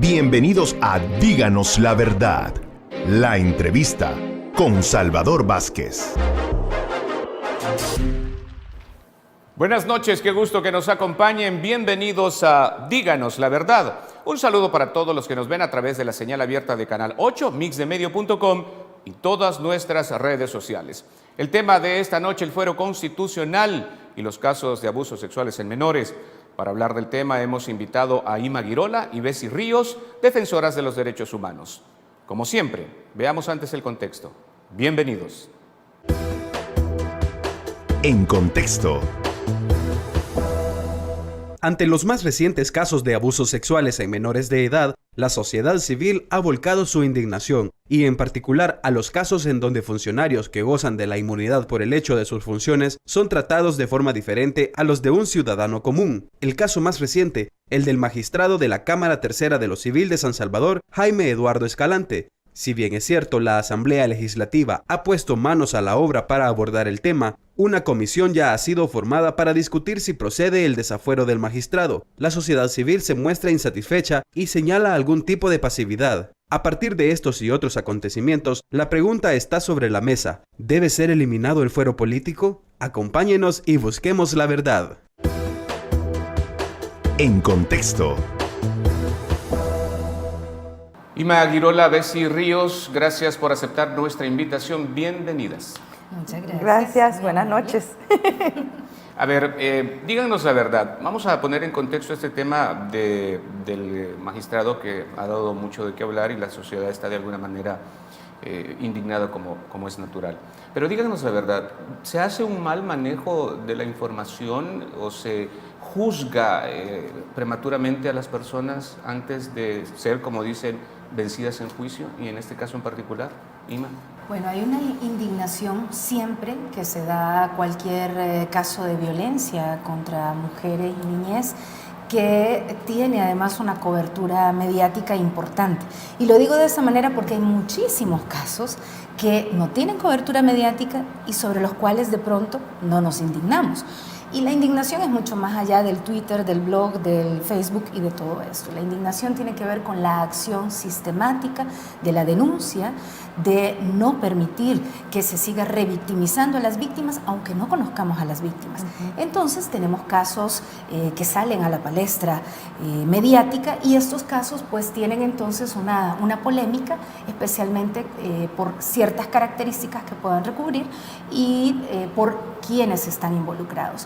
Bienvenidos a Díganos la Verdad, la entrevista con Salvador Vázquez. Buenas noches, qué gusto que nos acompañen. Bienvenidos a Díganos la Verdad. Un saludo para todos los que nos ven a través de la señal abierta de Canal 8, mixdemedio.com y todas nuestras redes sociales. El tema de esta noche, el fuero constitucional y los casos de abusos sexuales en menores. Para hablar del tema hemos invitado a Ima Girola y Bessie Ríos, defensoras de los derechos humanos. Como siempre, veamos antes el contexto. Bienvenidos. En contexto. Ante los más recientes casos de abusos sexuales en menores de edad, la sociedad civil ha volcado su indignación, y en particular a los casos en donde funcionarios que gozan de la inmunidad por el hecho de sus funciones son tratados de forma diferente a los de un ciudadano común. El caso más reciente, el del magistrado de la Cámara Tercera de lo Civil de San Salvador, Jaime Eduardo Escalante. Si bien es cierto, la Asamblea Legislativa ha puesto manos a la obra para abordar el tema, una comisión ya ha sido formada para discutir si procede el desafuero del magistrado. La sociedad civil se muestra insatisfecha y señala algún tipo de pasividad. A partir de estos y otros acontecimientos, la pregunta está sobre la mesa. ¿Debe ser eliminado el fuero político? Acompáñenos y busquemos la verdad. En contexto. Ima Girola, Bessie Ríos, gracias por aceptar nuestra invitación. Bienvenidas. Muchas gracias. Gracias, buenas noches. A ver, díganos la verdad. Vamos a poner en contexto este tema del magistrado que ha dado mucho de qué hablar y la sociedad está de alguna manera indignada como es natural. Pero díganos la verdad, ¿se hace un mal manejo de la información o se juzga prematuramente a las personas antes de ser, como dicen, vencidas en juicio, y en este caso en particular? Ima. Bueno, hay una indignación siempre que se da cualquier caso de violencia contra mujeres y niñez que tiene además una cobertura mediática importante. Y lo digo de esa manera porque hay muchísimos casos que no tienen cobertura mediática y sobre los cuales de pronto no nos indignamos. Y la indignación es mucho más allá del Twitter, del blog, del Facebook y de todo esto. La indignación tiene que ver con la acción sistemática de la denuncia, de no permitir que se siga revictimizando a las víctimas, aunque no conozcamos a las víctimas. Entonces tenemos casos que salen a la palestra mediática, y estos casos pues tienen entonces una polémica, especialmente por ciertas características que puedan recubrir y por quienes están involucrados.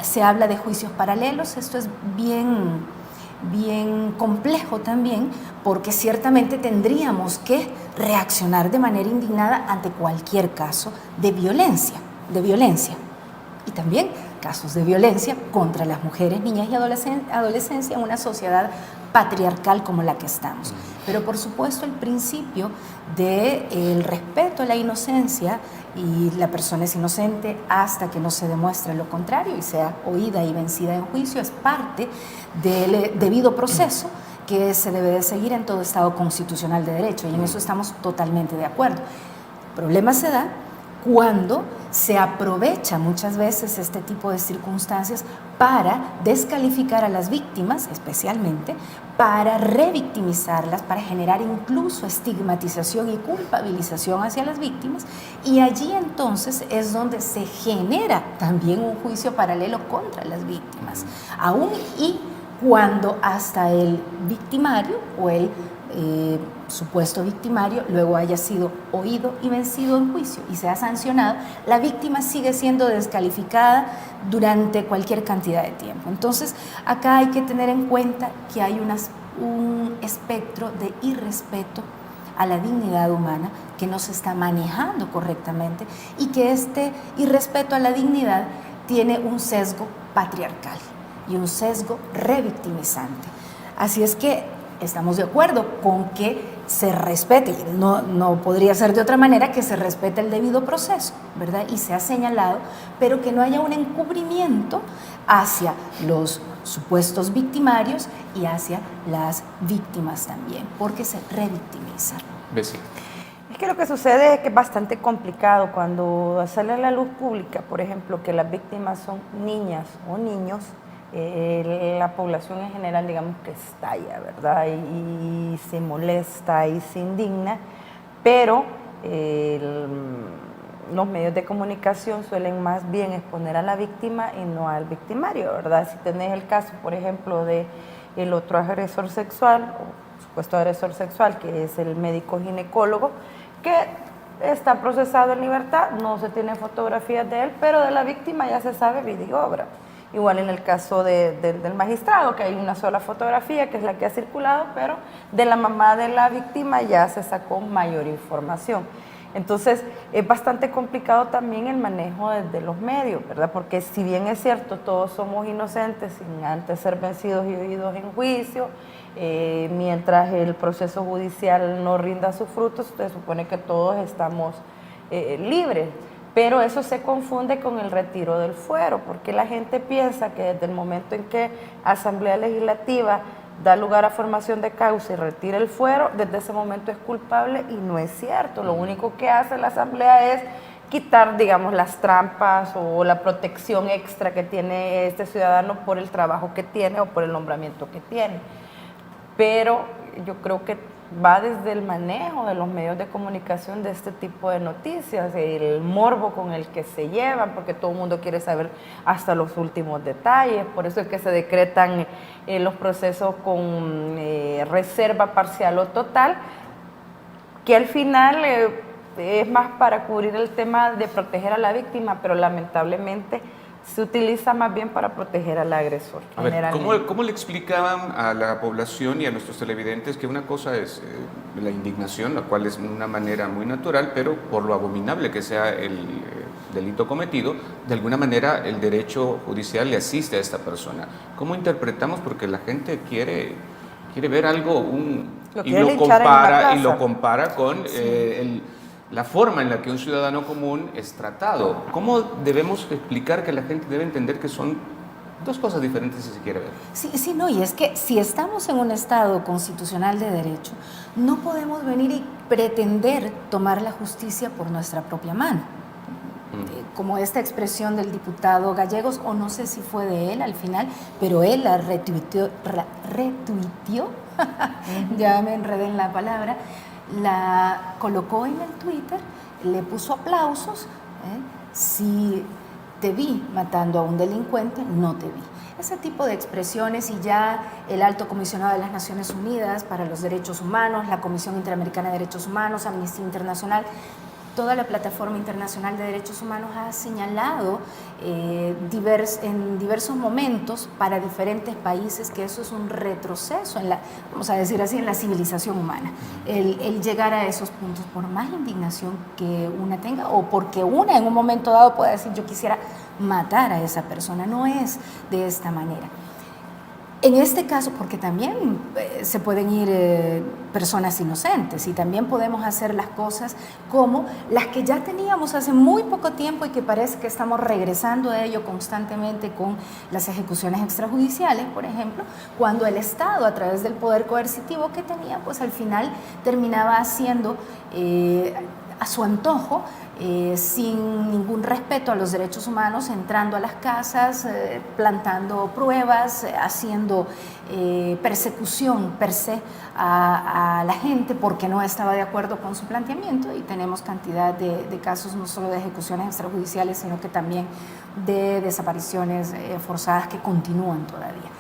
Se habla de juicios paralelos. Esto es bien complejo también, porque ciertamente tendríamos que reaccionar de manera indignada ante cualquier caso de violencia, y también casos de violencia contra las mujeres, niñas y adolescencia en una sociedad patriarcal como la que estamos. Pero por supuesto el principio del respeto a la inocencia, y la persona es inocente hasta que no se demuestre lo contrario y sea oída y vencida en juicio, es parte del debido proceso que se debe de seguir en todo Estado constitucional de derecho, y en eso estamos totalmente de acuerdo. El problema se da cuando se aprovecha muchas veces este tipo de circunstancias para descalificar a las víctimas, especialmente, para revictimizarlas, para generar incluso estigmatización y culpabilización hacia las víctimas, y allí entonces es donde se genera también un juicio paralelo contra las víctimas, aún y cuando hasta el victimario o el supuesto victimario luego haya sido oído y vencido en juicio y sea sancionado, la víctima sigue siendo descalificada durante cualquier cantidad de tiempo. Entonces, acá hay que tener en cuenta que hay un espectro de irrespeto a la dignidad humana que no se está manejando correctamente, y que este irrespeto a la dignidad tiene un sesgo patriarcal y un sesgo revictimizante. Así es que estamos de acuerdo con que se respete, no podría ser de otra manera, que se respete el debido proceso, ¿verdad? Y se ha señalado, pero que no haya un encubrimiento hacia los supuestos victimarios y hacia las víctimas también, porque se revictimizan. Bessie. Es que lo que sucede es que es bastante complicado cuando sale a la luz pública, por ejemplo, que las víctimas son niñas o niños. La población en general, digamos que estalla, ¿verdad? Y se molesta y se indigna, pero los medios de comunicación suelen más bien exponer a la víctima y no al victimario, ¿verdad? Si tenés el caso, por ejemplo, de el otro agresor sexual, o supuesto agresor sexual, que es el médico ginecólogo, que está procesado en libertad, no se tiene fotografías de él, pero de la víctima ya se sabe video obra. Igual en el caso del magistrado, que hay una sola fotografía, que es la que ha circulado, pero de la mamá de la víctima ya se sacó mayor información. Entonces, es bastante complicado también el manejo de los medios, ¿verdad? Porque si bien es cierto, todos somos inocentes sin antes ser vencidos y oídos en juicio, mientras el proceso judicial no rinda sus frutos, se supone que todos estamos libres. Pero eso se confunde con el retiro del fuero, porque la gente piensa que desde el momento en que Asamblea Legislativa da lugar a formación de causa y retira el fuero, desde ese momento es culpable, y no es cierto. Lo único que hace la Asamblea es quitar, digamos, las trampas o la protección extra que tiene este ciudadano por el trabajo que tiene o por el nombramiento que tiene. Pero yo creo que va desde el manejo de los medios de comunicación de este tipo de noticias, el morbo con el que se llevan, porque todo el mundo quiere saber hasta los últimos detalles. Por eso es que se decretan los procesos con reserva parcial o total, que al final es más para cubrir el tema de proteger a la víctima, pero lamentablemente se utiliza más bien para proteger al agresor. A ver, ¿cómo le explicaban a la población y a nuestros televidentes que una cosa es la indignación, la cual es una manera muy natural, pero por lo abominable que sea el delito cometido, de alguna manera el derecho judicial le asiste a esta persona? ¿Cómo interpretamos? Porque la gente quiere ver algo y lo compara con la forma en la que un ciudadano común es tratado. ¿Cómo debemos explicar que la gente debe entender que son dos cosas diferentes, si se quiere ver? Sí, no, y es que si estamos en un Estado constitucional de derecho, no podemos venir y pretender tomar la justicia por nuestra propia mano. Como esta expresión del diputado Gallegos, o no sé si fue de él al final, pero él la retuiteó, ya me enredé en la palabra, la colocó en el Twitter, le puso aplausos. Si te vi matando a un delincuente, no te vi. Ese tipo de expresiones, y ya el Alto Comisionado de las Naciones Unidas para los Derechos Humanos, la Comisión Interamericana de Derechos Humanos, Amnistía Internacional, toda la plataforma internacional de derechos humanos ha señalado en diversos momentos para diferentes países que eso es un retroceso en la, vamos a decir así, en la civilización humana. El llegar a esos puntos, por más indignación que una tenga, o porque una en un momento dado pueda decir yo quisiera matar a esa persona, no es de esta manera. En este caso, porque también se pueden ir personas inocentes, y también podemos hacer las cosas como las que ya teníamos hace muy poco tiempo y que parece que estamos regresando a ello constantemente con las ejecuciones extrajudiciales, por ejemplo, cuando el Estado, a través del poder coercitivo que tenía, pues al final terminaba haciendo a su antojo, sin ningún respeto a los derechos humanos, entrando a las casas, plantando pruebas, haciendo persecución per se a la gente porque no estaba de acuerdo con su planteamiento, y tenemos cantidad de casos no solo de ejecuciones extrajudiciales, sino que también de desapariciones forzadas que continúan todavía.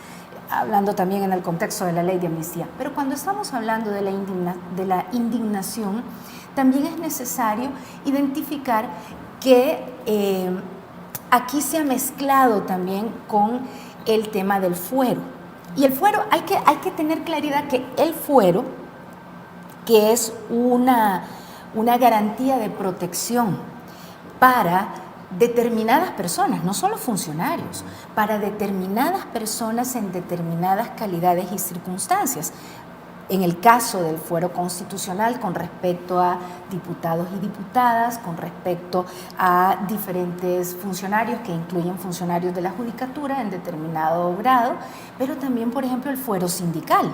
Hablando también en el contexto de la ley de amnistía. Pero cuando estamos hablando de la indignación, también es necesario identificar que aquí se ha mezclado también con el tema del fuero. Y el fuero, hay que tener claridad que el fuero, que es una garantía de protección para determinadas personas, no solo funcionarios, para determinadas personas en determinadas calidades y circunstancias. En el caso del fuero constitucional, con respecto a diputados y diputadas, con respecto a diferentes funcionarios que incluyen funcionarios de la judicatura en determinado grado, pero también, por ejemplo, el fuero sindical,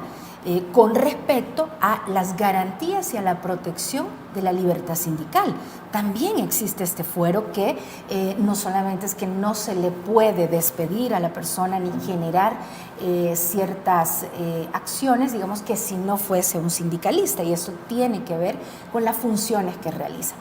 con respecto a las garantías y a la protección de la libertad sindical. También existe este fuero que no solamente es que no se le puede despedir a la persona ni generar ciertas acciones, digamos que si no fuese un sindicalista, y eso tiene que ver con las funciones que realiza,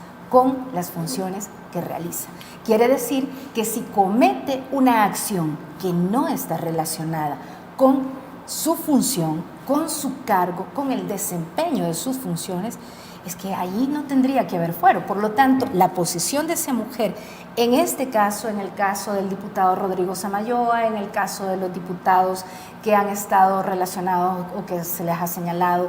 Quiere decir que si comete una acción que no está relacionada con su función, con su cargo, con el desempeño de sus funciones, es que ahí no tendría que haber fuero. Por lo tanto, la posición de esa mujer, en este caso, en el caso del diputado Rodrigo Samayoa, en el caso de los diputados que han estado relacionados o que se les ha señalado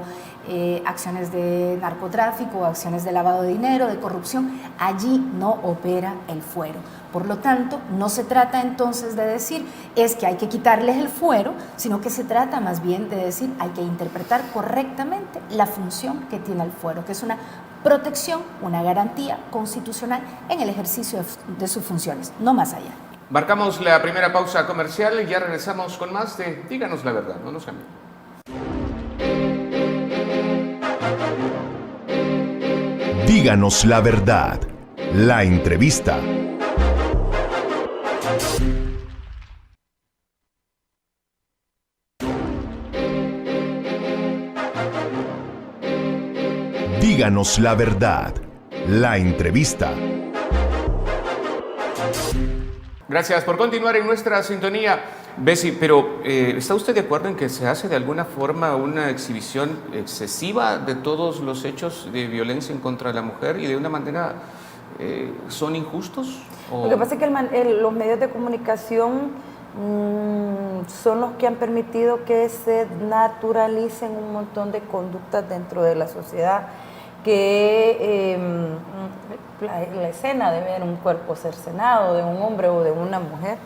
acciones de narcotráfico, acciones de lavado de dinero, de corrupción, allí no opera el fuero. Por lo tanto, no se trata entonces de decir es que hay que quitarles el fuero, sino que se trata más bien de decir hay que interpretar correctamente la función que tiene el fuero, que es una protección, una garantía constitucional en el ejercicio de sus funciones, no más allá. Marcamos la primera pausa comercial y ya regresamos con más de Díganos la Verdad, no nos cambien. Díganos la verdad. La entrevista. Díganos la verdad. La entrevista. Gracias por continuar en nuestra sintonía. Bessie, pero ¿está usted de acuerdo en que se hace de alguna forma una exhibición excesiva de todos los hechos de violencia en contra de la mujer y de una manera son injustos? Lo que pasa es que los medios de comunicación son los que han permitido que se naturalicen un montón de conductas dentro de la sociedad, que la escena de ver un cuerpo cercenado de un hombre o de una mujer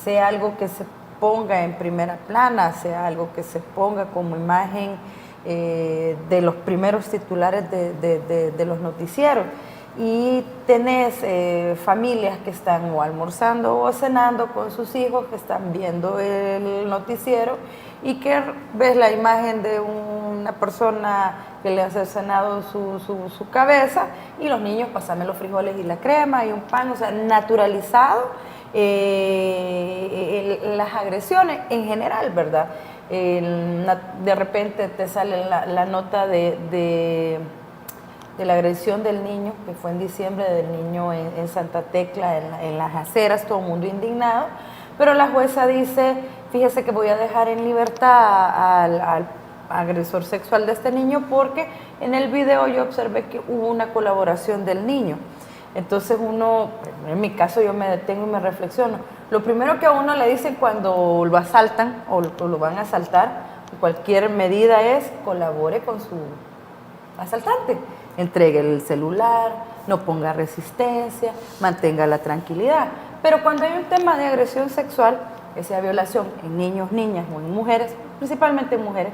sea algo que se ponga en primera plana, sea algo que se ponga como imagen de los primeros titulares de los noticieros. Y tenés familias que están o almorzando o cenando con sus hijos, que están viendo el noticiero y que ves la imagen de una persona que le ha cercenado su cabeza, y los niños, pasame los frijoles y la crema y un pan, o sea, naturalizado las agresiones en general, ¿verdad? De repente te sale la nota de la agresión del niño, que fue en diciembre, del niño en Santa Tecla, en las aceras, todo el mundo indignado, pero la jueza dice, fíjese que voy a dejar en libertad al agresor sexual de este niño, porque en el video yo observé que hubo una colaboración del niño. Entonces uno, en mi caso yo me detengo y me reflexiono. Lo primero que a uno le dicen cuando lo asaltan o lo van a asaltar, cualquier medida es colabore con su asaltante. Entregue el celular, no ponga resistencia, mantenga la tranquilidad. Pero cuando hay un tema de agresión sexual, que sea violación en niños, niñas o en mujeres, principalmente en mujeres,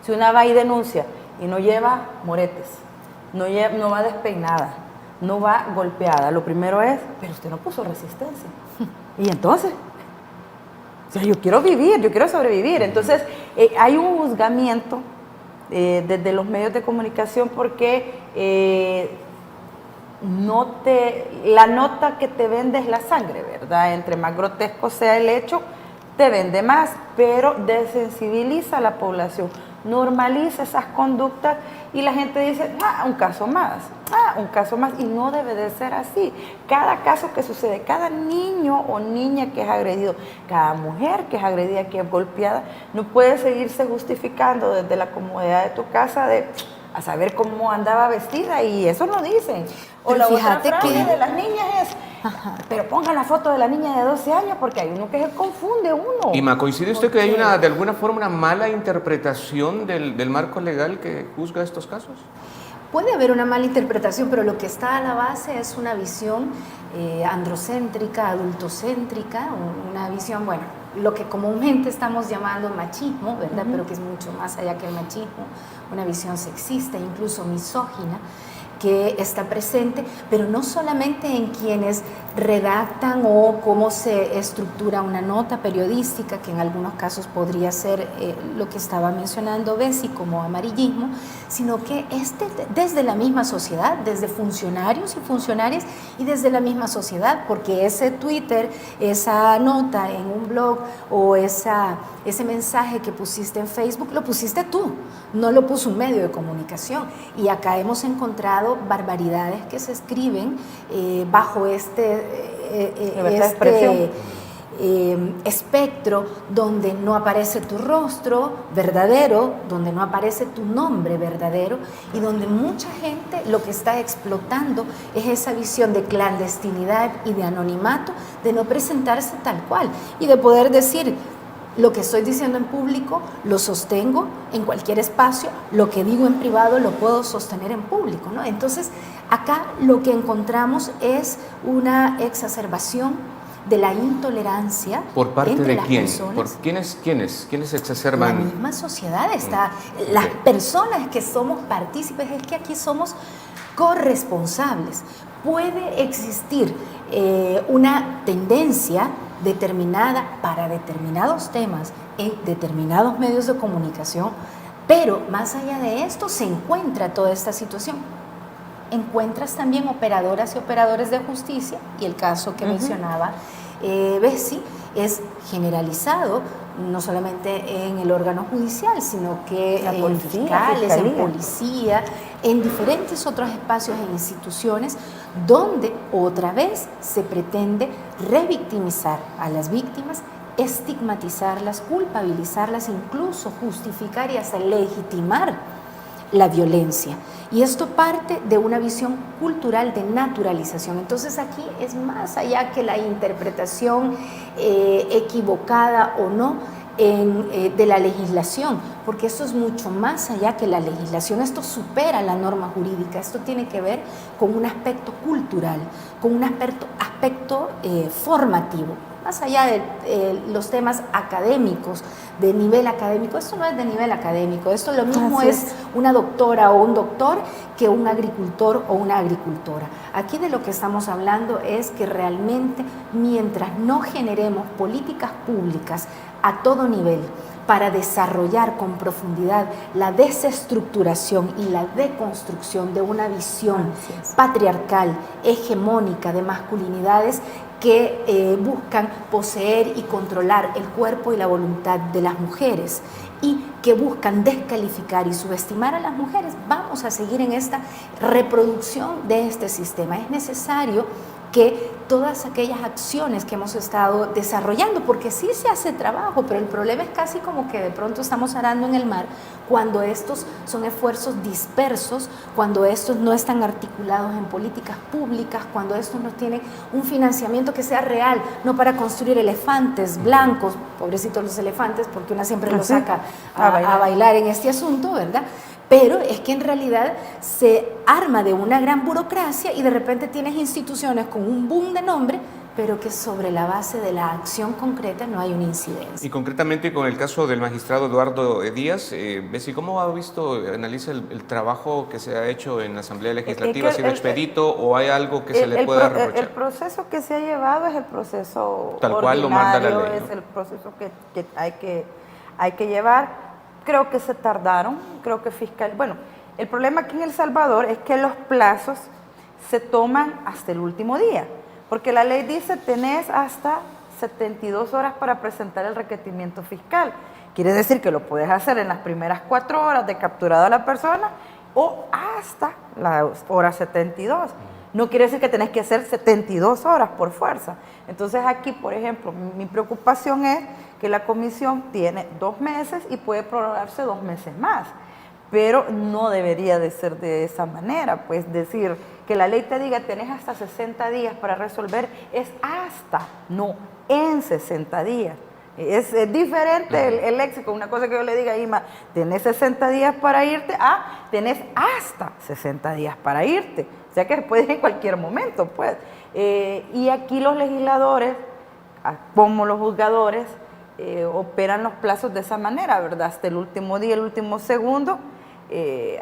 si una va y denuncia y no lleva moretes, no va despeinada, no va golpeada, lo primero es, pero usted no puso resistencia. Y entonces, o sea, yo quiero vivir, yo quiero sobrevivir. Entonces, hay un juzgamiento desde los medios de comunicación porque la nota que te vende es la sangre, ¿verdad? Entre más grotesco sea el hecho, te vende más, pero desensibiliza a la población, normaliza esas conductas y la gente dice, un caso más, y no debe de ser así. Cada caso que sucede, cada niño o niña que es agredido, cada mujer que es agredida, que es golpeada, no puede seguirse justificando desde la comodidad de tu casa a saber cómo andaba vestida, y eso no dicen. O la otra frase de las niñas es, pero pongan la foto de la niña de 12 años porque hay uno que se confunde uno. Ima, ¿coincide usted que hay de alguna forma una mala interpretación del marco legal que juzga estos casos? Puede haber una mala interpretación, pero lo que está a la base es una visión androcéntrica, adultocéntrica, una visión, bueno, lo que comúnmente estamos llamando machismo, ¿verdad? Pero que es mucho más allá que el machismo, una visión sexista, incluso misógina, que está presente, pero no solamente en quienes redactan o cómo se estructura una nota periodística, que en algunos casos podría ser lo que estaba mencionando Bessie como amarillismo, sino que desde la misma sociedad, desde funcionarios y funcionarias y desde la misma sociedad, porque ese Twitter, esa nota en un blog o ese mensaje que pusiste en Facebook, lo pusiste tú, no lo puso un medio de comunicación. Y acá hemos encontrado barbaridades que se escriben bajo este espectro donde no aparece tu rostro verdadero, donde no aparece tu nombre verdadero y donde mucha gente lo que está explotando es esa visión de clandestinidad y de anonimato, de no presentarse tal cual y de poder decir: lo que estoy diciendo en público lo sostengo en cualquier espacio, lo que digo en privado lo puedo sostener en público, ¿no? Entonces, acá lo que encontramos es una exacerbación de la intolerancia. ¿Por parte entre de las quién? personas. ¿Quiénes exacerban? La misma sociedad está, las personas que somos partícipes, es que aquí somos corresponsables. Puede existir una tendencia determinada para determinados temas en determinados medios de comunicación, pero más allá de esto se encuentra toda esta situación. Encuentras también operadoras y operadores de justicia, y el caso que mencionaba Bessie es generalizado, no solamente en el órgano judicial, sino que en fiscales, en policía, en diferentes otros espacios e instituciones donde otra vez se pretende revictimizar a las víctimas, estigmatizarlas, culpabilizarlas, incluso justificar y hasta legitimar la violencia. Y esto parte de una visión cultural de naturalización. Entonces aquí es más allá que la interpretación equivocada o no de la legislación, porque esto es mucho más allá que la legislación, esto supera la norma jurídica, esto tiene que ver con un aspecto cultural, con un aspecto formativo. Más allá de los temas académicos, de nivel académico, esto no es de nivel académico, esto lo mismo es una doctora o un doctor que un agricultor o una agricultora. Aquí de lo que estamos hablando es que realmente mientras no generemos políticas públicas a todo nivel para desarrollar con profundidad la desestructuración y la deconstrucción de una visión patriarcal, hegemónica de masculinidades que buscan poseer y controlar el cuerpo y la voluntad de las mujeres y que buscan descalificar y subestimar a las mujeres, vamos a seguir en esta reproducción de este sistema. Es necesario que todas aquellas acciones que hemos estado desarrollando, porque sí se hace trabajo, pero el problema es casi como que de pronto estamos arando en el mar cuando estos son esfuerzos dispersos, cuando estos no están articulados en políticas públicas, cuando estos no tienen un financiamiento que sea real, no para construir elefantes blancos, pobrecitos los elefantes, porque una siempre los saca a bailar en este asunto, ¿verdad? Pero es que en realidad se arma de una gran burocracia y de repente tienes instituciones con un boom de nombre, pero que sobre la base de la acción concreta no hay una incidencia. Y concretamente con el caso del magistrado Eduardo Díaz, Bessie, ¿cómo ha visto, analiza el trabajo que se ha hecho en la Asamblea Legislativa? ¿Ha sido expedito o hay algo que se le pueda reprochar? El proceso que se ha llevado es el proceso tal cual lo manda la ley, ¿no? Es el proceso que hay que llevar. Creo que se tardaron, creo que fiscal... Bueno, el problema aquí en El Salvador es que los plazos se toman hasta el último día, porque la ley dice tenés hasta 72 horas para presentar el requerimiento fiscal. Quiere decir que lo puedes hacer en las primeras 4 horas de capturado a la persona o hasta la hora 72. No quiere decir que tenés que hacer 72 horas por fuerza. Entonces aquí, por ejemplo, mi preocupación es que la comisión tiene 2 meses y puede prorrogarse 2 meses más, pero no debería de ser de esa manera, pues decir que la ley te diga tenés hasta 60 días para resolver, es hasta, no, en 60 días. Es diferente el léxico, una cosa que yo le diga a Ima, tenés 60 días para irte, tenés hasta 60 días para irte, o sea que puedes ir en cualquier momento, pues. Y aquí los legisladores, como los juzgadores, operan los plazos de esa manera, ¿verdad? Hasta el último día, el último segundo,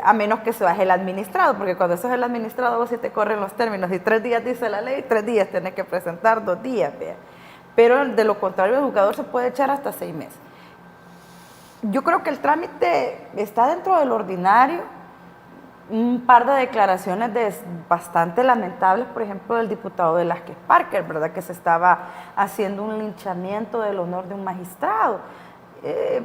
a menos que se baje el administrado, porque cuando eso es el administrado vos sí te corren los términos, y 3 días dice la ley, 3 días tenés que presentar, 2 días, vea. Pero de lo contrario el educador se puede echar hasta 6 meses. Yo creo que el trámite está dentro del ordinario. Un par de declaraciones bastante lamentables, por ejemplo, del diputado Velázquez Parker, ¿verdad? Que se estaba haciendo un linchamiento del honor de un magistrado.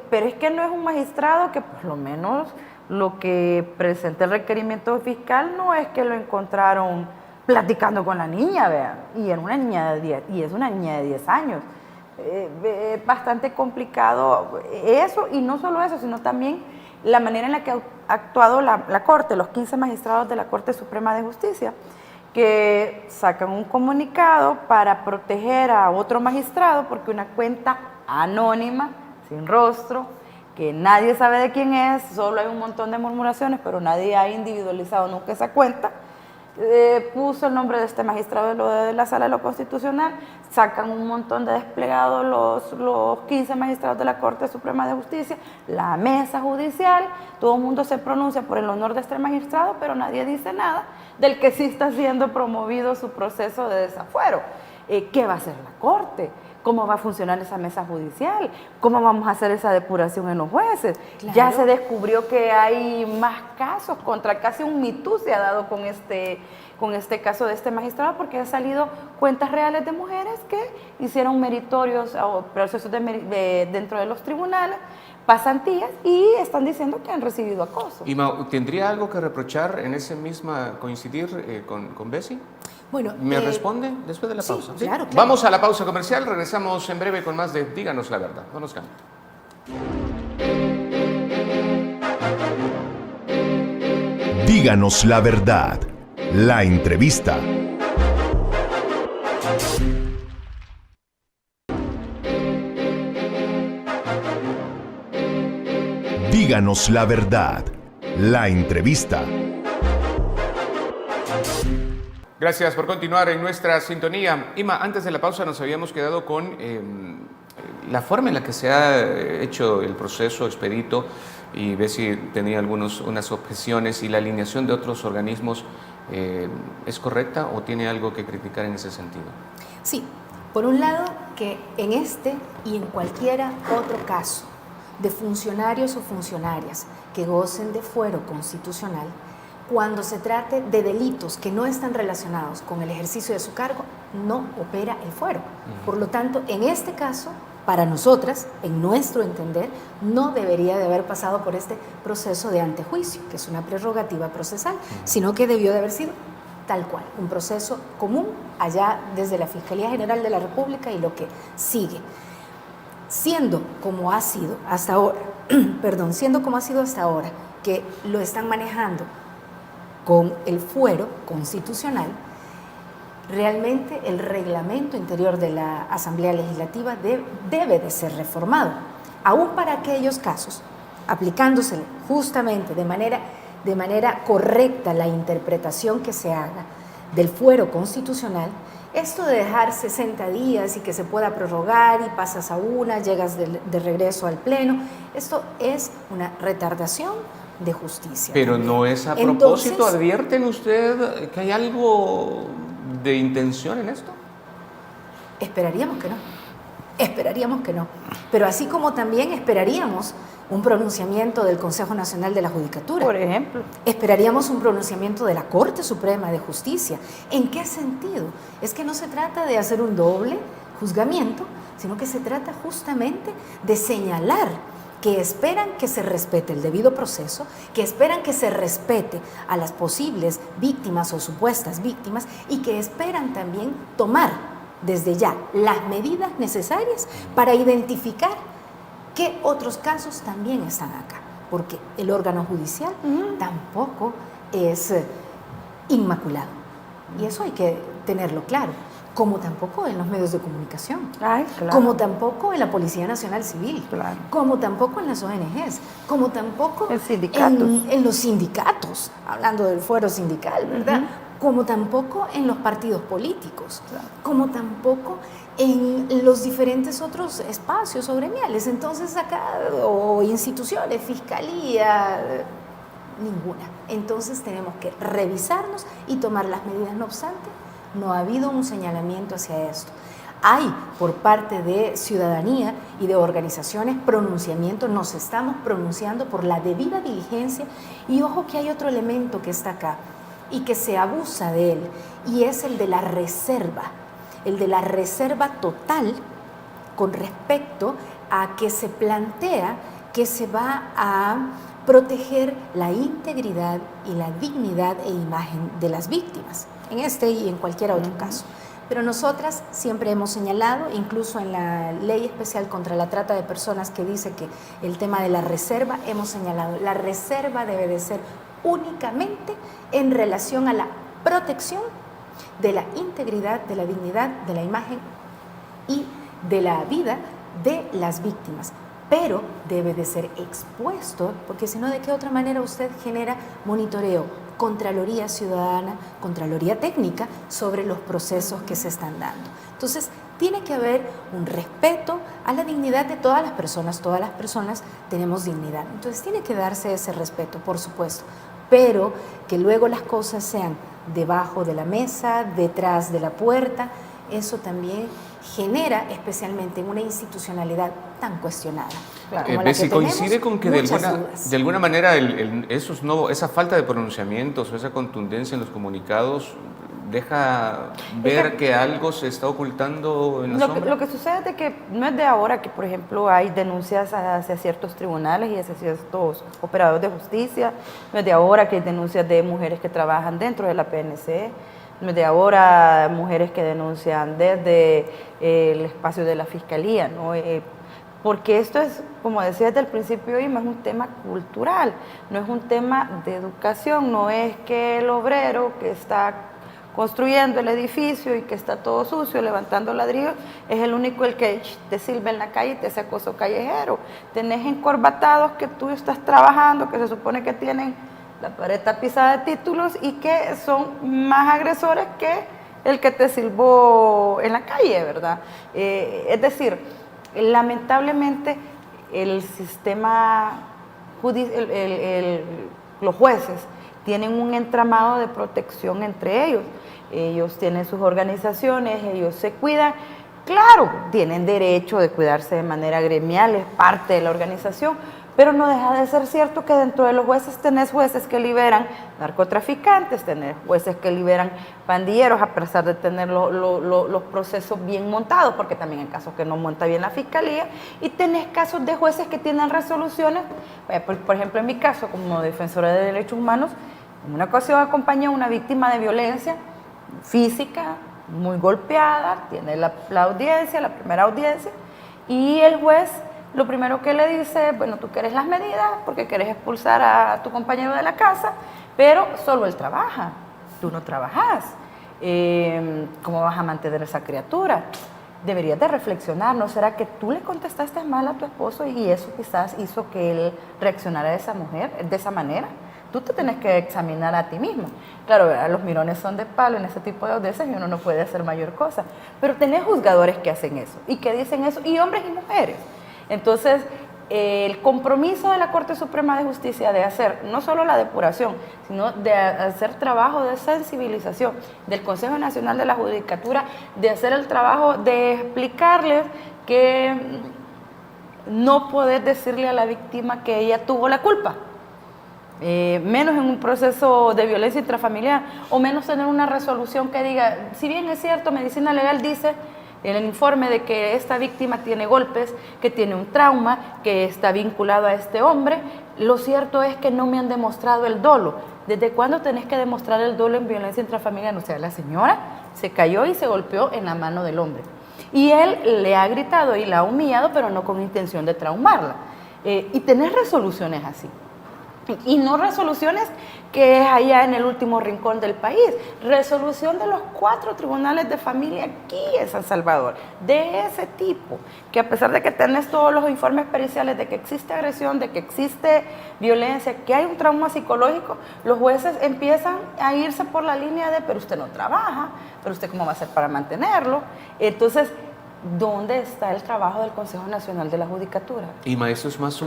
Pero es que no es un magistrado que por lo menos lo que presenta el requerimiento fiscal no es que lo encontraron platicando con la niña, vean, y era una niña de 10, y es una niña de 10 años. Bastante complicado eso, y no solo eso, sino también la manera en la que ha actuado la Corte, los 15 magistrados de la Corte Suprema de Justicia, que sacan un comunicado para proteger a otro magistrado porque una cuenta anónima, sin rostro, que nadie sabe de quién es, solo hay un montón de murmuraciones, pero nadie ha individualizado nunca esa cuenta, puso el nombre de este magistrado de la Sala de lo Constitucional, sacan un montón de desplegados los 15 magistrados de la Corte Suprema de Justicia, la mesa judicial, todo el mundo se pronuncia por el honor de este magistrado, pero nadie dice nada del que sí está siendo promovido su proceso de desafuero. ¿Qué va a hacer la Corte? ¿Cómo va a funcionar esa mesa judicial? ¿Cómo vamos a hacer esa depuración en los jueces? Claro. Ya se descubrió que hay más casos, casi un Me Too se ha dado con este caso de este magistrado, porque han salido cuentas reales de mujeres que hicieron meritorios o procesos dentro de los tribunales, pasantías, y están diciendo que han recibido acoso. ¿Y tendría algo que reprochar en ese misma coincidir con Bessie? Bueno, ¿Me responde después de la pausa? Sí, claro. Vamos a la pausa comercial, regresamos en breve con más de Díganos la Verdad. No nos cambien. Díganos la Verdad, la entrevista. Díganos la Verdad, la entrevista. Gracias por continuar en nuestra sintonía. Ima, antes de la pausa nos habíamos quedado con la forma en la que se ha hecho el proceso expedito, y ver si tenía unas objeciones, y la alineación de otros organismos es correcta o tiene algo que criticar en ese sentido. Sí, por un lado, que en este y en cualquiera otro caso de funcionarios o funcionarias que gocen de fuero constitucional, cuando se trate de delitos que no están relacionados con el ejercicio de su cargo, no opera el fuero. Por lo tanto, en este caso, para nosotras, en nuestro entender, no debería de haber pasado por este proceso de antejuicio, que es una prerrogativa procesal, sino que debió de haber sido tal cual, un proceso común allá desde la Fiscalía General de la República y lo que sigue. Siendo como ha sido hasta ahora, que lo están manejando con el fuero constitucional, realmente el reglamento interior de la Asamblea Legislativa debe de ser reformado, aún para aquellos casos, aplicándosele justamente de manera correcta la interpretación que se haga del fuero constitucional. Esto de dejar 60 días y que se pueda prorrogar y pasas a una, llegas de regreso al pleno, esto es una retardación de justicia. Pero no es a propósito. Entonces, ¿advierten usted que hay algo de intención en esto? Esperaríamos que no. Pero así como también esperaríamos un pronunciamiento del Consejo Nacional de la Judicatura. Por ejemplo. Esperaríamos un pronunciamiento de la Corte Suprema de Justicia. ¿En qué sentido? Es que no se trata de hacer un doble juzgamiento, sino que se trata justamente de señalar que esperan que se respete el debido proceso, que esperan que se respete a las posibles víctimas o supuestas víctimas, y que esperan también tomar desde ya las medidas necesarias para identificar qué otros casos también están acá, porque el órgano judicial tampoco es inmaculado, y eso hay que tenerlo claro. Como tampoco en los medios de comunicación, como tampoco en la Policía Nacional Civil, como tampoco en las ONGs, como tampoco en los sindicatos, hablando del fuero sindical, ¿verdad? Como tampoco en los partidos políticos, como tampoco en los diferentes otros espacios o gremiales. Entonces acá, o instituciones, fiscalía, ninguna. Entonces tenemos que revisarnos y tomar las medidas. No obstante, no ha habido un señalamiento hacia esto. Hay por parte de ciudadanía y de organizaciones pronunciamientos, nos estamos pronunciando por la debida diligencia, y ojo que hay otro elemento que está acá y que se abusa de él, y es el de la reserva total con respecto a que se plantea que se va a proteger la integridad y la dignidad e imagen de las víctimas, en este y en cualquier otro caso. Pero nosotras siempre hemos señalado, incluso en la Ley Especial contra la Trata de Personas, que dice que el tema de la reserva, hemos señalado, la reserva debe de ser únicamente en relación a la protección de la integridad, de la dignidad, de la imagen y de la vida de las víctimas. Pero debe de ser expuesto, porque si no, ¿de qué otra manera usted genera monitoreo, contraloría ciudadana, contraloría técnica sobre los procesos que se están dando? Entonces, tiene que haber un respeto a la dignidad de todas las personas tenemos dignidad. Entonces, tiene que darse ese respeto, por supuesto, pero que luego las cosas sean debajo de la mesa, detrás de la puerta, eso también genera, especialmente en una institucionalidad tan cuestionada. Claro, Bessie, ¿coincide con que de alguna manera esa falta de pronunciamientos o esa contundencia en los comunicados deja ver que algo se está ocultando en la sombra? Lo que sucede es de que no es de ahora que, por ejemplo, hay denuncias hacia ciertos tribunales y hacia ciertos operadores de justicia, no es de ahora que hay denuncias de mujeres que trabajan dentro de la PNC, no es de ahora mujeres que denuncian desde el espacio de la Fiscalía, ¿no? Porque esto es, como decía desde el principio, Irma, es un tema cultural, no es un tema de educación, no es que el obrero que está construyendo el edificio y que está todo sucio, levantando ladrillos, es el único el que te silba en la calle y te hace acoso callejero. Tenés encorbatados que tú estás trabajando, que se supone que tienen la pared tapizada de títulos y que son más agresores que el que te silbó en la calle, ¿verdad? Es decir, lamentablemente el sistema los jueces tienen un entramado de protección entre ellos. Ellos tienen sus organizaciones, ellos se cuidan. Claro, tienen derecho de cuidarse de manera gremial, es parte de la organización, pero no deja de ser cierto que dentro de los jueces tenés jueces que liberan narcotraficantes, tenés jueces que liberan pandilleros, a pesar de tener los procesos bien montados, porque también hay casos que no monta bien la fiscalía, y tenés casos de jueces que tienen resoluciones. Por ejemplo, en mi caso, como defensora de derechos humanos, en una ocasión acompañé a una víctima de violencia física, muy golpeada, tiene la audiencia, la primera audiencia, y el juez lo primero que le dice, bueno, tú quieres las medidas porque quieres expulsar a tu compañero de la casa, pero solo él trabaja, tú no trabajas. ¿Cómo vas a mantener a esa criatura? Deberías de reflexionar, ¿no será que tú le contestaste mal a tu esposo y eso quizás hizo que él reaccionara de esa manera? Tú te tienes que examinar a ti mismo. Claro, ¿verdad? Los mirones son de palo en ese tipo de audiencias y uno no puede hacer mayor cosa, pero tenés juzgadores que hacen eso y que dicen eso, y hombres y mujeres. Entonces, el compromiso de la Corte Suprema de Justicia de hacer no solo la depuración, sino de hacer trabajo de sensibilización del Consejo Nacional de la Judicatura, de hacer el trabajo de explicarles que no poder decirle a la víctima que ella tuvo la culpa, menos en un proceso de violencia intrafamiliar, o menos tener una resolución que diga, si bien es cierto, medicina legal dice en el informe de que esta víctima tiene golpes, que tiene un trauma, que está vinculado a este hombre, lo cierto es que no me han demostrado el dolo. ¿Desde cuándo tenés que demostrar el dolo en violencia intrafamiliar? O sea, la señora se cayó y se golpeó en la mano del hombre. Y él le ha gritado y la ha humillado, pero no con intención de traumarla. Y tenés resoluciones así. Y no resoluciones que es allá en el último rincón del país, resolución de los 4 tribunales de familia aquí en San Salvador, de ese tipo, que a pesar de que tenés todos los informes periciales de que existe agresión, de que existe violencia, que hay un trauma psicológico, los jueces empiezan a irse por la línea de, pero usted no trabaja, pero usted cómo va a hacer para mantenerlo. Entonces, ¿dónde está el trabajo del Consejo Nacional de la Judicatura? Y maestro, ¿es más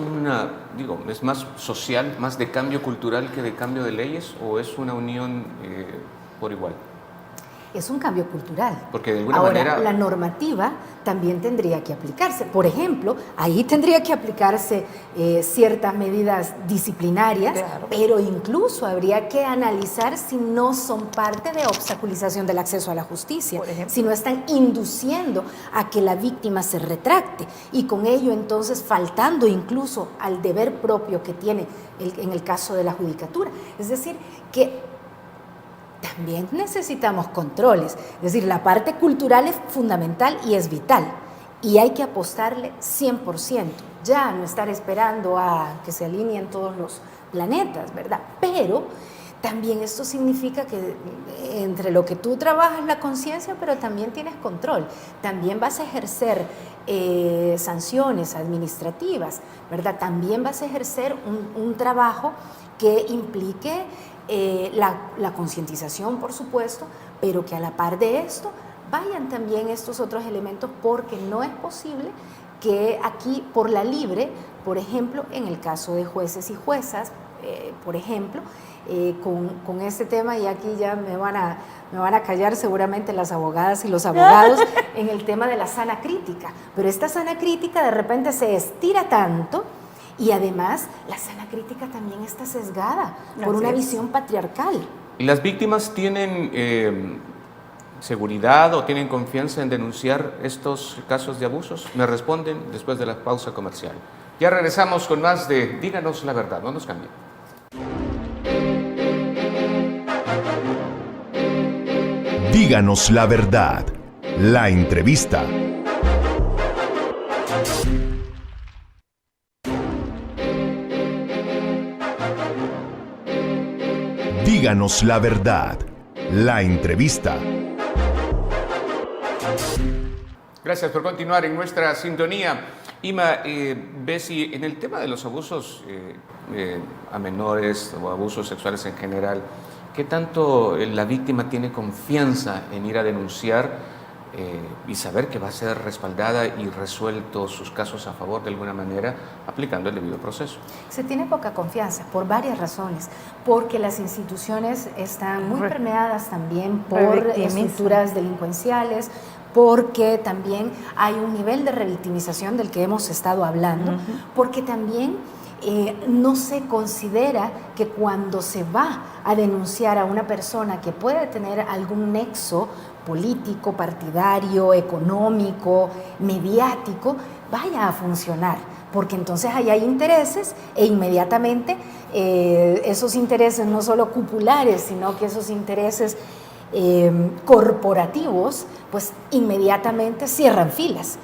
es más social, más de cambio cultural que de cambio de leyes, o es una unión por igual? Es un cambio cultural. Porque de alguna Ahora, manera... la normativa también tendría que aplicarse. Por ejemplo, ahí tendría que aplicarse ciertas medidas disciplinarias, claro, pero incluso habría que analizar si no son parte de obstaculización del acceso a la justicia, si no están induciendo a que la víctima se retracte y con ello entonces faltando incluso al deber propio que tiene en el caso de la judicatura. Es decir, que también necesitamos controles, es decir, la parte cultural es fundamental y es vital y hay que apostarle 100%, ya no estar esperando a que se alineen todos los planetas, ¿verdad? Pero también esto significa que entre lo que tú trabajas la conciencia, pero también tienes control, también vas a ejercer sanciones administrativas, ¿verdad? También vas a ejercer un trabajo que implique la concientización, por supuesto, pero que a la par de esto vayan también estos otros elementos, porque no es posible que aquí por la libre, por ejemplo, en el caso de jueces y juezas, por ejemplo, con este tema, y aquí ya me van a callar seguramente las abogadas y los abogados en el tema de la sana crítica, pero esta sana crítica de repente se estira tanto. Y además, la sana crítica también está sesgada por una visión patriarcal. ¿Las víctimas tienen seguridad o tienen confianza en denunciar estos casos de abusos? Me responden después de la pausa comercial. Ya regresamos con más de Díganos la Verdad. No nos cambien. Díganos la Verdad. La entrevista. Díganos la Verdad. La entrevista. Gracias por continuar en nuestra sintonía. Ima, Bessie, en el tema de los abusos a menores o abusos sexuales en general, ¿qué tanto la víctima tiene confianza en ir a denunciar y saber que va a ser respaldada y resuelto sus casos a favor de alguna manera aplicando el debido proceso? Se tiene poca confianza por varias razones, porque las instituciones están muy permeadas también por estructuras delincuenciales, porque también hay un nivel de revictimización del que hemos estado hablando, porque también no se considera que cuando se va a denunciar a una persona que puede tener algún nexo político, partidario, económico, mediático, vaya a funcionar, porque entonces ahí hay intereses e inmediatamente esos intereses no solo cupulares, sino que esos intereses corporativos, pues inmediatamente cierran filas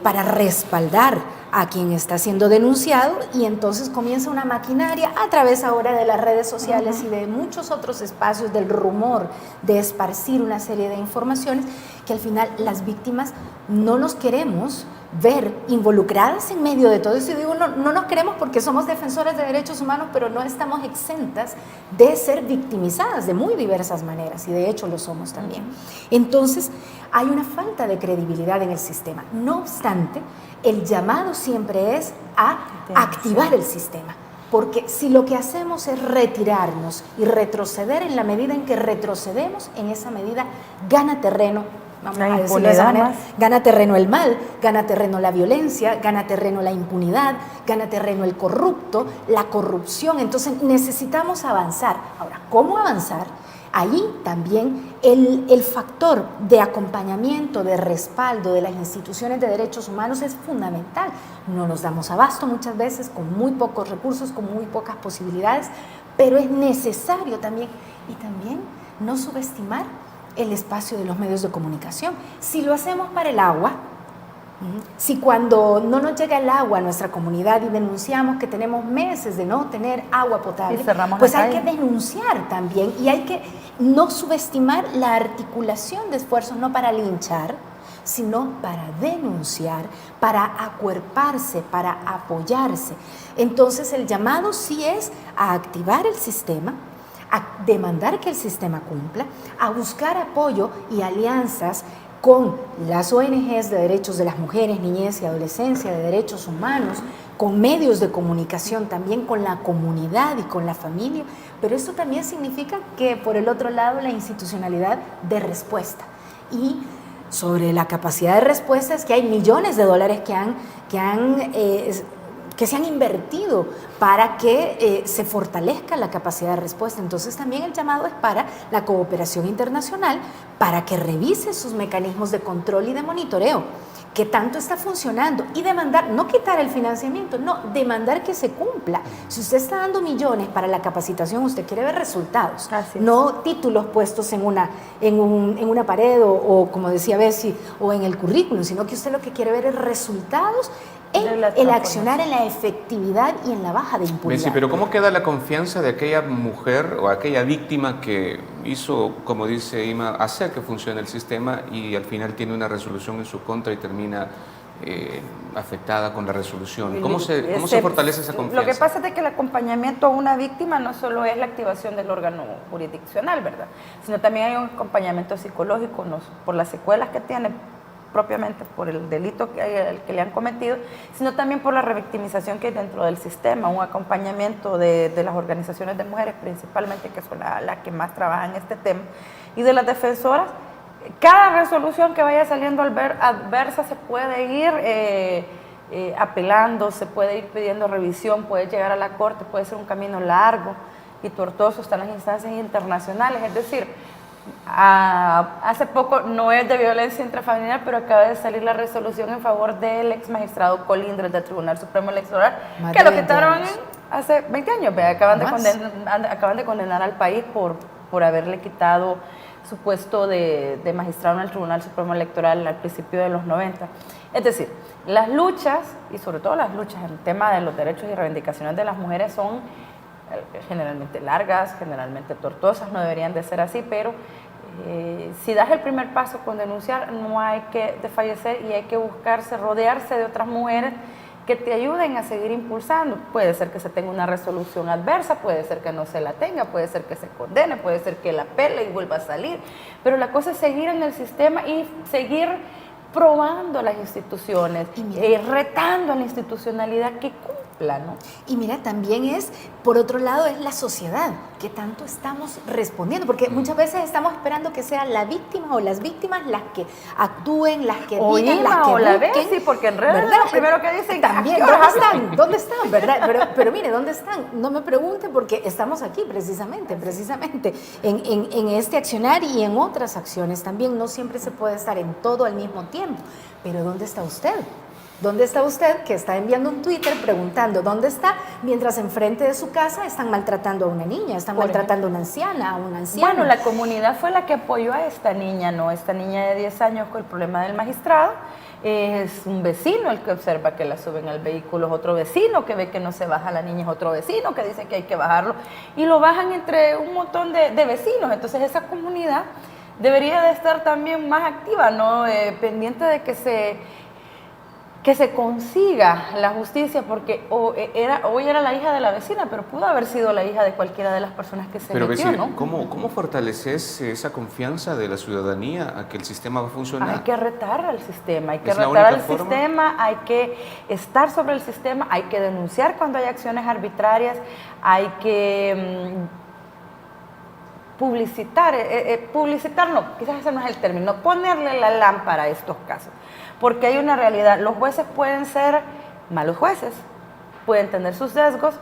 para respaldar a quien está siendo denunciado, y entonces comienza una maquinaria a través ahora de las redes sociales y de muchos otros espacios del rumor, de esparcir una serie de informaciones que al final las víctimas no nos queremos ver involucradas en medio de todo eso. Y digo, no nos queremos porque somos defensoras de derechos humanos, pero no estamos exentas de ser victimizadas de muy diversas maneras, y de hecho lo somos también. Entonces, hay una falta de credibilidad en el sistema. No obstante, el llamado siempre es a activar el sistema, porque si lo que hacemos es retirarnos y retroceder, en la medida en que retrocedemos, en esa medida gana terreno, vamos a decirlo de esa manera, gana terreno el mal, gana terreno la violencia, gana terreno la impunidad, gana terreno el corrupto, la corrupción. Entonces necesitamos avanzar. Ahora, ¿cómo avanzar? Ahí también el factor de acompañamiento, de respaldo de las instituciones de derechos humanos es fundamental. No nos damos abasto muchas veces, con muy pocos recursos, con muy pocas posibilidades, pero es necesario también, y también no subestimar el espacio de los medios de comunicación. Si lo hacemos para el agua, si cuando no nos llega el agua a nuestra comunidad y denunciamos que tenemos meses de no tener agua potable, pues hay que denunciar también, y hay que no subestimar la articulación de esfuerzos, no para linchar, sino para denunciar, para acuerparse, para apoyarse. Entonces el llamado sí es a activar el sistema, a demandar que el sistema cumpla, a buscar apoyo y alianzas con las ONGs de derechos de las mujeres, niñez y adolescencia, de derechos humanos, con medios de comunicación, también con la comunidad y con la familia, pero esto también significa que por el otro lado la institucionalidad de respuesta. Y sobre la capacidad de respuesta es que hay millones de dólares que se han invertido para que se fortalezca la capacidad de respuesta. Entonces también el llamado es para la cooperación internacional, para que revise sus mecanismos de control y de monitoreo, que tanto está funcionando, y demandar, no quitar el financiamiento, no, demandar que se cumpla. Si usted está dando millones para la capacitación, usted quiere ver resultados, no títulos puestos en una pared o como decía Bessie, o en el currículum, sino que usted lo que quiere ver es resultados en el accionar, en la efectividad y en la baja de impunidad. Bessie, pero ¿cómo queda la confianza de aquella mujer o aquella víctima que hizo, como dice Ima, hacer que funcione el sistema y al final tiene una resolución en su contra y termina afectada con la resolución? ¿Cómo se fortalece esa confianza? Lo que pasa es que el acompañamiento a una víctima no solo es la activación del órgano jurisdiccional, ¿verdad?, sino también hay un acompañamiento psicológico, no por las secuelas que tiene propiamente por el delito que le han cometido, sino también por la revictimización que hay dentro del sistema, un acompañamiento de las organizaciones de mujeres principalmente, que son las que más trabajan en este tema, y de las defensoras. Cada resolución que vaya saliendo adversa se puede ir apelando, se puede ir pidiendo revisión, puede llegar a la corte, puede ser un camino largo y tortuoso, están las instancias internacionales, es decir, hace poco, no es de violencia intrafamiliar, pero acaba de salir la resolución en favor del ex magistrado Colindres del Tribunal Supremo Electoral, que lo quitaron hace 20 años, acaban de condenar al país por haberle quitado su puesto de magistrado en el Tribunal Supremo Electoral al principio de los 90. Es decir, las luchas, y sobre todo las luchas en el tema de los derechos y reivindicaciones de las mujeres, son generalmente largas, generalmente tortuosas, no deberían de ser así, pero si das el primer paso con denunciar, no hay que desfallecer y hay que buscarse, rodearse de otras mujeres que te ayuden a seguir impulsando. Puede ser que se tenga una resolución adversa, puede ser que no se la tenga, puede ser que se condene, puede ser que la apele y vuelva a salir, pero la cosa es seguir en el sistema y seguir probando las instituciones, retando a la institucionalidad que cumpla, ¿no? Y mira, también es, por otro lado, es la sociedad, que tanto estamos respondiendo, porque muchas veces estamos esperando que sean la víctima o las víctimas las que actúen, las que digan, las que o la busquen. sí, porque en redes lo primero que dicen, también, ¿dónde están? ¿Verdad? Pero mire, ¿dónde están? No me pregunte, porque estamos aquí precisamente en este accionar y en otras acciones también. No siempre se puede estar en todo al mismo tiempo, pero ¿dónde está usted? ¿Dónde está usted que está enviando un Twitter preguntando dónde está, mientras enfrente de su casa están maltratando a una niña, están maltratando a una anciana, a un anciano? Bueno, la comunidad fue la que apoyó a esta niña, ¿no? Esta niña de 10 años con el problema del magistrado. Es un vecino el que observa que la suben al vehículo, es otro vecino que ve que no se baja la niña, es otro vecino que dice que hay que bajarlo, y lo bajan entre un montón de vecinos. Entonces esa comunidad debería de estar también más activa, ¿no? Pendiente de que se consiga la justicia, porque hoy era la hija de la vecina, pero pudo haber sido la hija de cualquiera de las personas que se metió, ¿no? ¿Cómo fortaleces esa confianza de la ciudadanía a que el sistema va a funcionar? Hay que retar al sistema, hay que retar al sistema, hay que estar sobre el sistema, hay que denunciar cuando hay acciones arbitrarias, hay que publicitar no, quizás ese no es el término, ponerle la lámpara a estos casos. Porque hay una realidad, los jueces pueden ser malos jueces, pueden tener sus sesgos,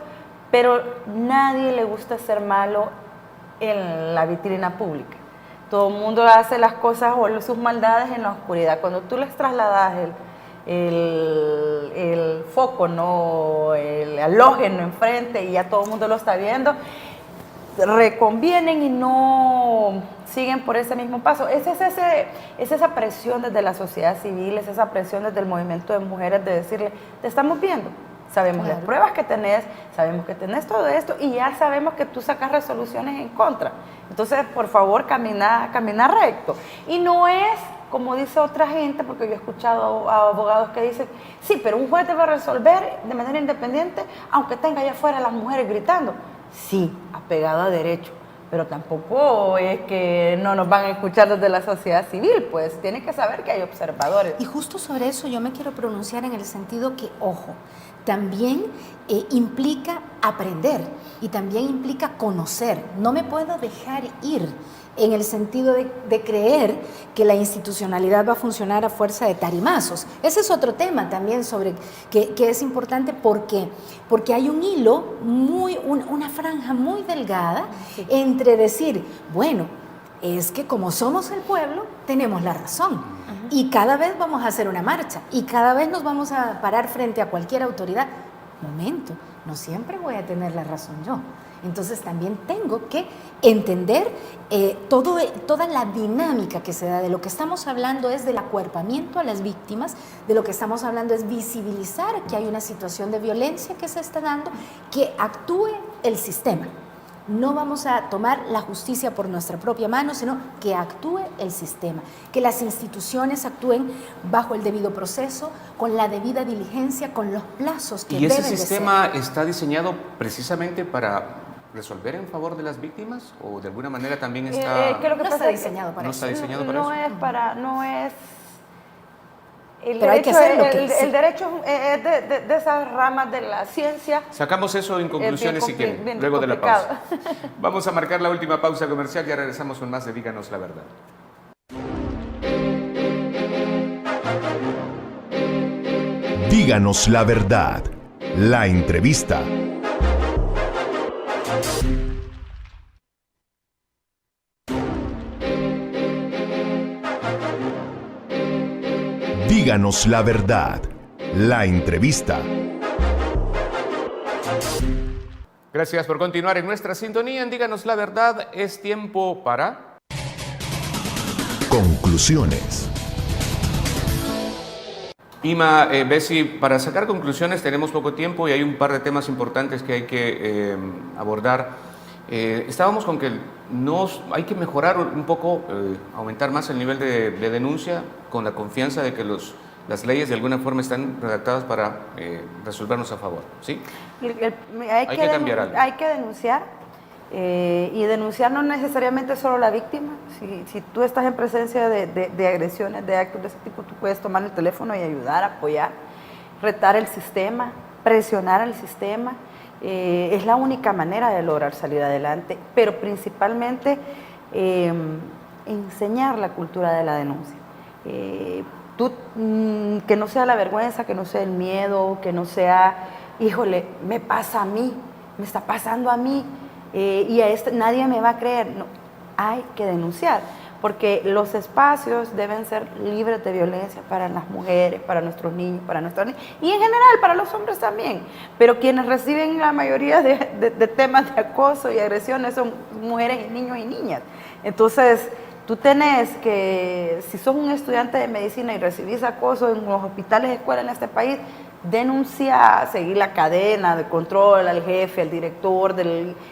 pero nadie le gusta ser malo en la vitrina pública. Todo el mundo hace las cosas o sus maldades en la oscuridad. Cuando tú les trasladas el foco, ¿no? El halógeno enfrente y ya todo el mundo lo está viendo, reconvienen y no siguen por ese mismo paso. Es esa presión desde la sociedad civil, es esa presión desde el movimiento de mujeres de decirle, te estamos viendo, sabemos las pruebas que tenés, sabemos que tenés todo esto y ya sabemos que tú sacas resoluciones en contra. Entonces, por favor, camina recto. Y no es, como dice otra gente, porque yo he escuchado a abogados que dicen, sí, pero un juez debe resolver de manera independiente, aunque tenga allá afuera las mujeres gritando. Sí, apegado a derecho, pero tampoco es que no nos van a escuchar desde la sociedad civil, pues tiene que saber que hay observadores. Y justo sobre eso yo me quiero pronunciar en el sentido que, ojo, también implica aprender y también implica conocer. No me puedo dejar ir en el sentido de creer que la institucionalidad va a funcionar a fuerza de tarimazos. Ese es otro tema también sobre que es importante porque hay un hilo, una franja muy delgada entre decir, bueno, es que como somos el pueblo, tenemos la razón. Y cada vez vamos a hacer una marcha y cada vez nos vamos a parar frente a cualquier autoridad. Momento, no siempre voy a tener la razón yo. Entonces también tengo que entender toda la dinámica que se da. De lo que estamos hablando es del acuerpamiento a las víctimas, de lo que estamos hablando es visibilizar que hay una situación de violencia que se está dando, que actúe el sistema. No vamos a tomar la justicia por nuestra propia mano, sino que actúe el sistema, que las instituciones actúen bajo el debido proceso, con la debida diligencia, con los plazos que deben de ser. ¿Y ese sistema está diseñado precisamente para resolver en favor de las víctimas o de alguna manera también está... no está diseñado para eso. ¿No está diseñado para eso? No es... Pero hay que hacerlo. El derecho es de esas ramas de la ciencia. Sacamos eso en conclusiones si quieren, luego de la pausa. Vamos a marcar la última pausa comercial, ya regresamos con más de Díganos la Verdad. Díganos la verdad. La entrevista. Díganos la verdad. La entrevista. Gracias por continuar en nuestra sintonía en Díganos la Verdad. Es tiempo para... Conclusiones. Ima, Bessie, para sacar conclusiones tenemos poco tiempo y hay un par de temas importantes que hay que abordar. Estábamos con que hay que mejorar un poco, aumentar más el nivel de denuncia con la confianza de que las leyes de alguna forma están redactadas para resolvernos a favor, ¿sí? Hay que cambiar algo. Hay que denunciar y denunciar no necesariamente solo la víctima. Si tú estás en presencia de agresiones, de actos de ese tipo, tú puedes tomar el teléfono y ayudar, apoyar, retar el sistema, presionar al sistema. Es la única manera de lograr salir adelante, pero principalmente enseñar la cultura de la denuncia. Que no sea la vergüenza, que no sea el miedo, que no sea, híjole, me pasa a mí, me está pasando a mí y nadie me va a creer. No, hay que denunciar, porque los espacios deben ser libres de violencia para las mujeres, para nuestros niños, para nuestras niñas, y en general para los hombres también. Pero quienes reciben la mayoría de temas de acoso y agresiones son mujeres y niños y niñas. Entonces, tú tenés que, si sos un estudiante de medicina y recibís acoso en los hospitales de escuela en este país, denuncia, seguir la cadena de control al jefe, al director,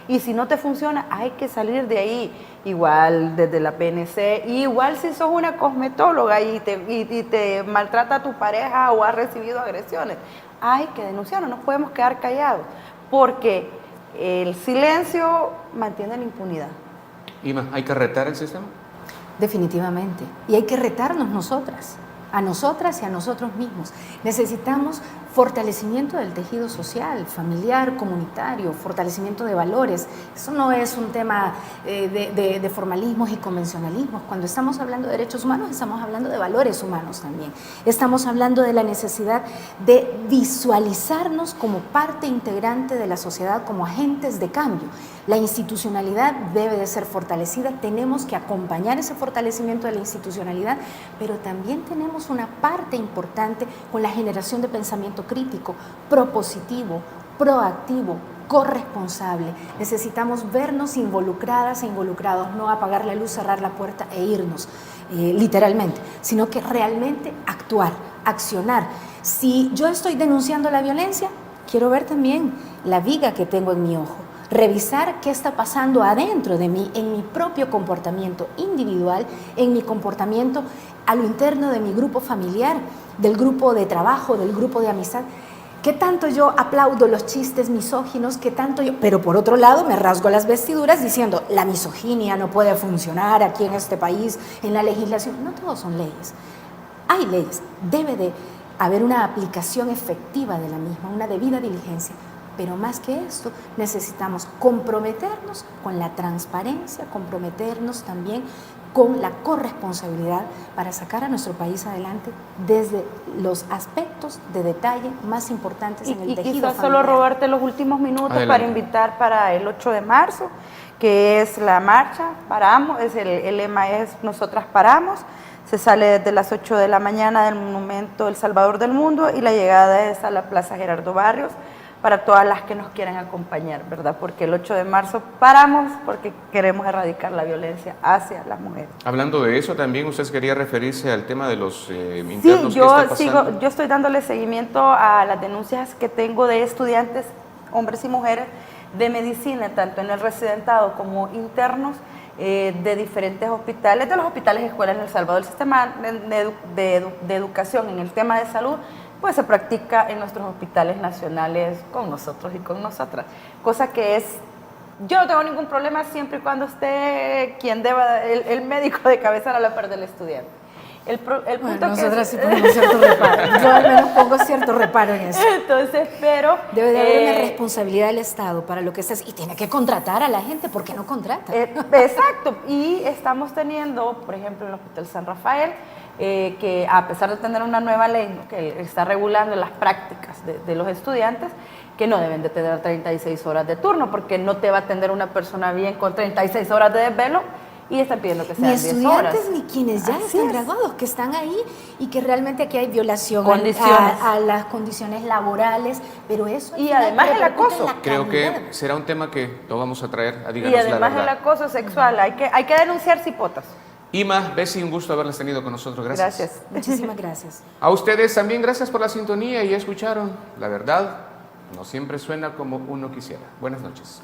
y si no te funciona, hay que salir de ahí. Igual desde la PNC, igual si sos una cosmetóloga y te maltrata tu pareja o has recibido agresiones, hay que denunciar, no nos podemos quedar callados, porque el silencio mantiene la impunidad. Ima, ¿hay que retar el sistema? Definitivamente. Y hay que retarnos nosotras y a nosotros mismos. Necesitamos fortalecimiento del tejido social, familiar, comunitario, fortalecimiento de valores. Eso no es un tema de formalismos y convencionalismos. Cuando estamos hablando de derechos humanos, estamos hablando de valores humanos también. Estamos hablando de la necesidad de visualizarnos como parte integrante de la sociedad, como agentes de cambio. La institucionalidad debe de ser fortalecida, tenemos que acompañar ese fortalecimiento de la institucionalidad, pero también tenemos una parte importante con la generación de pensamiento crítico, propositivo, proactivo, corresponsable. Necesitamos vernos involucradas e involucrados, no apagar la luz, cerrar la puerta e irnos, literalmente, sino que realmente actuar, accionar. Si yo estoy denunciando la violencia, quiero ver también la viga que tengo en mi ojo. Revisar qué está pasando adentro de mí, en mi propio comportamiento individual, en mi comportamiento a lo interno de mi grupo familiar, del grupo de trabajo, del grupo de amistad. ¿Qué tanto yo aplaudo los chistes misóginos? ¿Qué tanto yo? Pero por otro lado me rasgo las vestiduras diciendo la misoginia no puede funcionar aquí en este país, en la legislación. No todos son leyes. Hay leyes. Debe de haber una aplicación efectiva de la misma, una debida diligencia. Pero más que esto, necesitamos comprometernos con la transparencia, comprometernos también con la corresponsabilidad para sacar a nuestro país adelante desde los aspectos de detalle más importantes en el tejido quizás familiar. solo robarte los últimos minutos Adelante. para invitar para el 8 de marzo, que es la marcha Paramos, el lema es Nosotras Paramos. Se sale desde las 8 de la mañana del Monumento El Salvador del Mundo y la llegada es a la Plaza Gerardo Barrios, para todas las que nos quieran acompañar, ¿verdad? Porque el 8 de marzo paramos porque queremos erradicar la violencia hacia las mujeres. Hablando de eso, también usted quería referirse al tema de los internos. Sí, ¿Qué está pasando? yo estoy dándole seguimiento a las denuncias que tengo de estudiantes, hombres y mujeres, de medicina, tanto en el residentado como internos, de diferentes hospitales, de los hospitales y escuelas en El Salvador. El sistema de educación en el tema de salud pues se practica en nuestros hospitales nacionales con nosotros y con nosotras. Cosa que es, yo no tengo ningún problema siempre y cuando esté quien deba, el médico de cabeza a la par del estudiante. El punto nosotras sí ponemos cierto reparo. Yo al menos pongo cierto reparo en eso. Entonces, pero... Debe de haber una responsabilidad del Estado para lo que se hace. Y tiene que contratar a la gente. ¿Por qué no contrata? Exacto. Y estamos teniendo, por ejemplo, en el Hospital San Rafael, que a pesar de tener una nueva ley, ¿no?, que está regulando las prácticas de los estudiantes, que no deben de tener 36 horas de turno, porque no te va a atender una persona bien con 36 horas de desvelo, y están pidiendo que sean 10 horas. Ni estudiantes ni quienes ya Así están es. graduados, que están ahí y que realmente aquí hay violación a las condiciones laborales, pero eso al Y final además el repercute en acoso. la Creo calidad. que será un tema que lo vamos a traer a Y Díganos la además el Verdad. acoso sexual, hay que denunciar cipotas. Ima, Bessie, un gusto haberlas tenido con nosotros. Gracias. Gracias. Muchísimas gracias. A ustedes también gracias por la sintonía y ya escucharon. La verdad no siempre suena como uno quisiera. Buenas noches.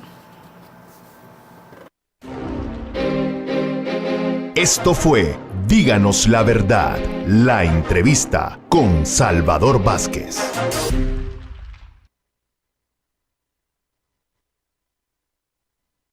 Esto fue Díganos la Verdad, la entrevista con Salvador Vázquez.